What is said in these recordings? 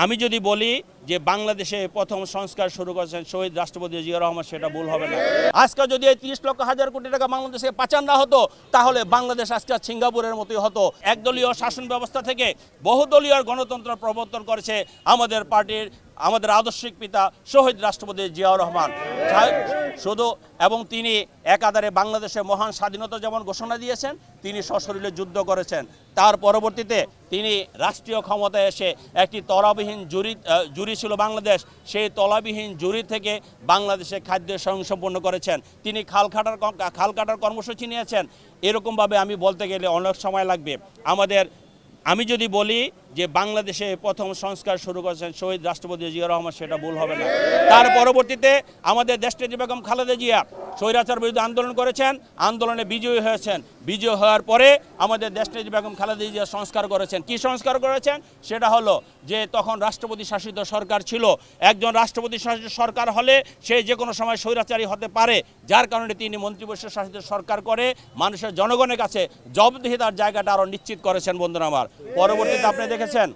আমি যদি বলি যে বাংলাদেশে প্রথম সংস্কার শুরু করেছেন শহীদ রাষ্ট্রপতি জিয়া রহমান, সেটা ভুল হবে না। আজকে যদি এই 30 লক্ষ হাজার কোটি টাকা বাংলাদেশে পাচার না হতো, তাহলে বাংলাদেশ আজকে সিঙ্গাপুরের মতোই হতো। একদলীয় শাসন ব্যবস্থা থেকে বহুদলীয় গণতন্ত্র প্রবর্তন করেছে আমাদের পার্টির, আমাদের আদর্শিক পিতা শহীদ রাষ্ট্রপতি জিয়াউর রহমান শুধু। এবং তিনি একাধারে বাংলাদেশে মহান স্বাধীনতা যেমন ঘোষণা দিয়েছেন, তিনি সশরীরে যুদ্ধ করেছেন। তার পরবর্তীতে তিনি রাষ্ট্রীয় ক্ষমতায় এসে একটি তলাবিহীন জুরি ছিল বাংলাদেশ, সেই তলাবিহীন জুরি থেকে বাংলাদেশে খাদ্য স্বয়ংসম্পূর্ণ করেছেন। তিনি খাল কাটার কর্মসূচি নিয়েছেন। এরকমভাবে আমি বলতে গেলে অনেক সময় লাগবে। আমি যদি বলি যে বাংলাদেশে প্রথম সংস্কার শুরু করেছেন শহীদ রাষ্ট্রপতি জিয়া রহমান, সেটা ভুল হবে না। তার পরবর্তীতে আমাদের দেশনেত্রী বেগম খালেদা জিয়া স্বৈরাচার বিরুদ্ধে আন্দোলন করেছেন, আন্দোলনে বিজয়ী হয়েছেন। বিজয় হওয়ার পরে আমাদের দেশনেত্রী বেগম খালেদা জিয়া সংস্কার করেছেন। কি সংস্কার করেছেন? সেটা হলো যে তখন রাষ্ট্রপতি শাসিত সরকার ছিল। একজন রাষ্ট্রপতি শাসিত সরকার হলে সে যে কোনো সময় স্বৈরাচারী হতে পারে, যার কারণে তিনি মন্ত্রিপরিষদ শাসিত সরকার করে মানুষের জনগণের কাছে জবাবদিহিতার জায়গাটা আরও নিশ্চিত করেছেন। বন্ধুরা আমার, পরবর্তীতে আপনি দেখেছেন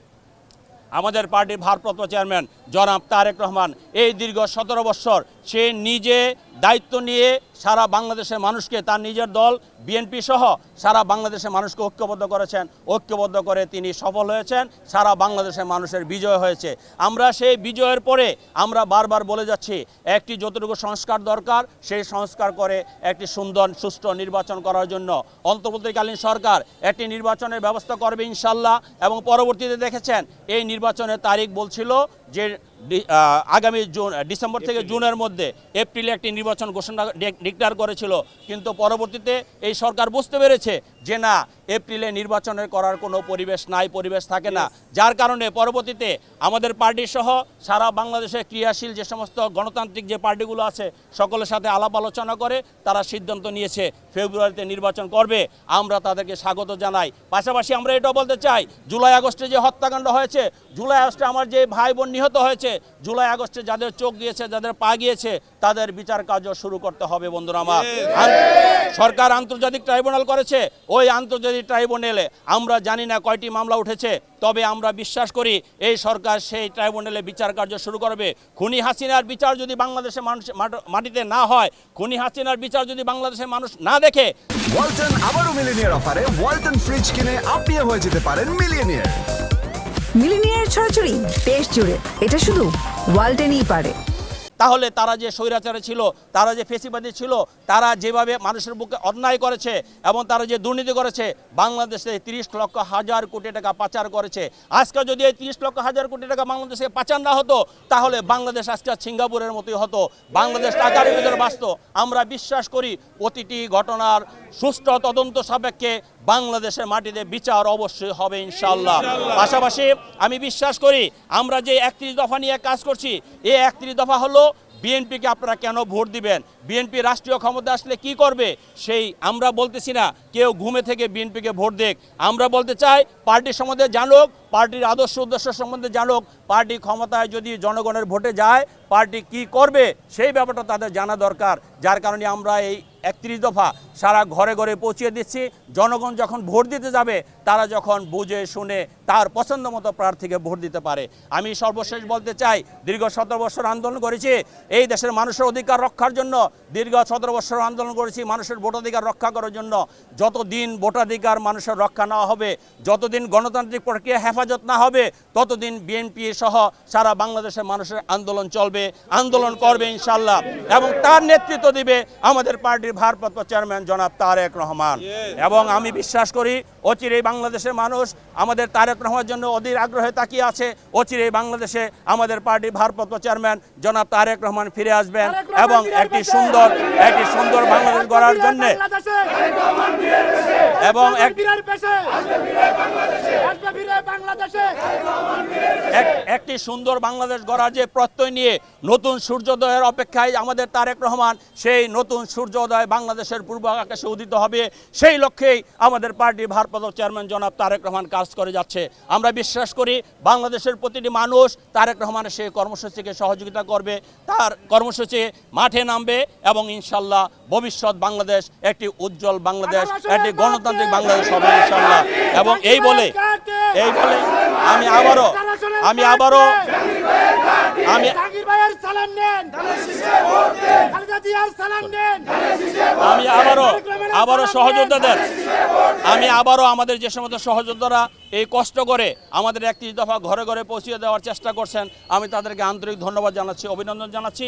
আমাদের পার্টির ভারপ্রাপ্ত চেয়ারম্যান জনাব তারেক রহমান এই দীর্ঘ 17 বছর সে নিজে দায়িত্ব নিয়ে সারা বাংলাদেশের মানুষকে, তার নিজের দল বিএনপি সহ সারা বাংলাদেশের মানুষকে ঐক্যবদ্ধ করেছেন। ঐক্যবদ্ধ করে তিনি সফল হয়েছেন, সারা বাংলাদেশের মানুষের বিজয় হয়েছে। আমরা সেই বিজয়ের পরে আমরা বারবার বলে যাচ্ছি, একটি যতটুকু সংস্কার দরকার সেই সংস্কার করে একটি সুন্দর সুষ্ঠু নির্বাচন করার জন্য অন্তর্বর্তীকালীন সরকার একটি নির্বাচনের ব্যবস্থা করবে ইনশাল্লাহ। এবং পরবর্তীতে দেখেছেন এই নির্বাচনের তারিখ বলছিল যে আগামী ডিসেম্বর থেকে জুনের মধ্যে, এপ্রিলে একটি নির্বাচন ঘোষণা ডিক্লেয়ার করেছিল। কিন্তু পরবর্তীতে এই সরকার বুঝতে পেরেছে যে না, এপ্রিলে নির্বাচনের করার কোনো পরিবেশ থাকে না। যার কারণে পরবর্তীতে আমাদের পার্টি সহ সারা বাংলাদেশে ক্রিয়াশীল যে সমস্ত গণতান্ত্রিক যে পার্টিগুলো আছে সকলের সাথে আলাপ আলোচনা করে তারা সিদ্ধান্ত নিয়েছে ফেব্রুয়ারিতে নির্বাচন করবে। আমরা তাদেরকে স্বাগত জানাই। পাশাপাশি আমরা এটাও বলতে চাই, জুলাই আগস্টে যে হত্যাকাণ্ড হয়েছে, জুলাই আগস্টে আমার যে ভাই বোন নিহত হয়েছে, জুলাই আগস্টে যাদের চোখ গিয়েছে, যাদের পা গিয়েছে, তাদের বিচার কার্য শুরু করতে হবে। বন্ধুরা আমার, সরকার আন্তর্জাতিক ট্রাইব্যুনাল করেছে। ওই আন্তর্জাতিক ট্রাইব্যুনালে আমরা জানি না কয়টি মামলা উঠেছে, তবে আমরা বিশ্বাস করি এই সরকার সেই ট্রাইব্যুনালে বিচার কার্য শুরু করবে। খুনি হাসিনার বিচার যদি বাংলাদেশের মানুষ মাটিতে না হয়, খুনি হাসিনার বিচার যদি বাংলাদেশের মানুষ না দেখে, ওয়ালটন আবারও মিলিনিয়ার অফারে ওয়ালটন ফ্রিজ কিনে আপনিও হয়ে যেতে পারেন মিলিয়নিয়ার। মিলিনিয়ার ছড়াছড়ি দেশ জুড়ে, এটা শুধু ওয়ালটেনই পারে। তাহলে তারা যে স্বৈরাচারে ছিল, তারা যে ফেসিবাদী ছিল, তারা যেভাবে মানুষের বুকে অন্যায় করেছে এবং তারা যে দুর্নীতি করেছে, বাংলাদেশে 30 লক্ষ হাজার কোটি টাকা পাচার করেছে। আজকে যদি এই 30 লক্ষ হাজার কোটি টাকা বাংলাদেশে পাচার না হতো, তাহলে বাংলাদেশ আজকে সিঙ্গাপুরের মতোই হতো। বাংলাদেশ টাকার ভিতরে বাঁচত। আমরা বিশ্বাস করি প্রতিটি ঘটনার সুষ্ঠু তদন্ত সাপেক্ষে বাংলাদেশের মাটিতে বিচার অবশ্যই হবে ইনশাআল্লাহ। পাশাপাশি আমি বিশ্বাস করি আমরা যে 31 দফা নিয়ে কাজ করছি, এই 31 দফা হলো বিএনপিকে আপনারা কেন ভোট দিবেন, বিএনপি রাষ্ট্রীয় ক্ষমতা আসলে কি করবে, সেই আমরা বলতেছি না কেউ ঘুমে থেকে বিএনপিকে ভোট দেখ। আমরা বলতে চাই পার্টির সম্বন্ধে জানুক, পার্টির আদর্শ উদ্দেশ্য সম্বন্ধে জানুক। পার্টি ক্ষমতায় যদি জনগণের ভোটে যায়, পার্টি কি করবে সেই ব্যাপারটা তাদের জানা দরকার। যার কারণে আমরা এই 31 দফা সারা ঘরে ঘরে পৌঁছিয়ে দিচ্ছি। জনগণ যখন ভোট দিতে যাবে, তারা যখন বুঝে শুনে তার পছন্দ মতো প্রার্থীকে ভোট দিতে পারে। আমি সর্বশেষ বলতে চাই, দীর্ঘ 17 বছর আন্দোলন করেছি এই দেশের মানুষের অধিকার রক্ষার জন্য। দীর্ঘ 17 বছর আন্দোলন করেছি মানুষের ভোটাধিকার রক্ষা করার জন্য। যতদিন ভোটাধিকার মানুষের রক্ষা না হবে, যতদিন গণতান্ত্রিক প্রক্রিয়া হেফাজত না হবে, ততদিন বিএনপি সহ সারা বাংলাদেশের মানুষের আন্দোলন চলবে, আন্দোলন করবে ইনশাআল্লাহ। এবং তার নেতৃত্ব দিবে আমাদের পার্টির ভারপ্রাপ্ত চেয়ারম্যান জনাব তারেক রহমান। এবং আমি বিশ্বাস করি অচিরেই বাংলাদেশের মানুষ আমাদের তারেক রহমানের জন্য অধীর আগ্রহে তাকিয়ে আছে। অচিরেই বাংলাদেশে আমাদের পার্টির ভারপ্রাপ্ত চেয়ারম্যান জনাব তারেক রহমান ফিরে আসবেন এবং একটি সুন্দর বাংলাদেশ গড়ার জন্য এবং একটি সুন্দর বাংলাদেশ গড়ার যে প্রত্যয় নিয়ে নতুন সূর্যোদয়ের অপেক্ষায় আমাদের তারেক রহমান, সেই নতুন সূর্যোদয় বাংলাদেশের পূর্ব আকাশে উদিত হবে। সেই লক্ষ্যেই আমাদের পার্টির ভারপ্রাপ্ত ভারপ্রাপ্ত চেয়ারম্যান জনাব তারেক রহমান কাজ করে যাচ্ছে। আমরা বিশ্বাস করি বাংলাদেশের প্রতিটি মানুষ তারেক রহমানের সেই কর্মসূচিকে সহযোগিতা করবে, তার কর্মসূচি মাঠে নামবে এবং ইনশাল্লাহ ভবিষ্যৎ বাংলাদেশ একটি উজ্জ্বল বাংলাদেশ, একটি গণতান্ত্রিক বাংলাদেশ হবে ইনশাল্লাহ। এবং এই বলে আমি আবারও সহযোদ্ধাদের আমাদের যে সমস্ত সহযোদ্ধারা এই কষ্ট করে আমাদের 31 দফা ঘরে ঘরে পৌঁছে দেওয়ার চেষ্টা করছেন, আমি তাদেরকে আন্তরিক ধন্যবাদ জানাচ্ছি, অভিনন্দন জানাচ্ছি।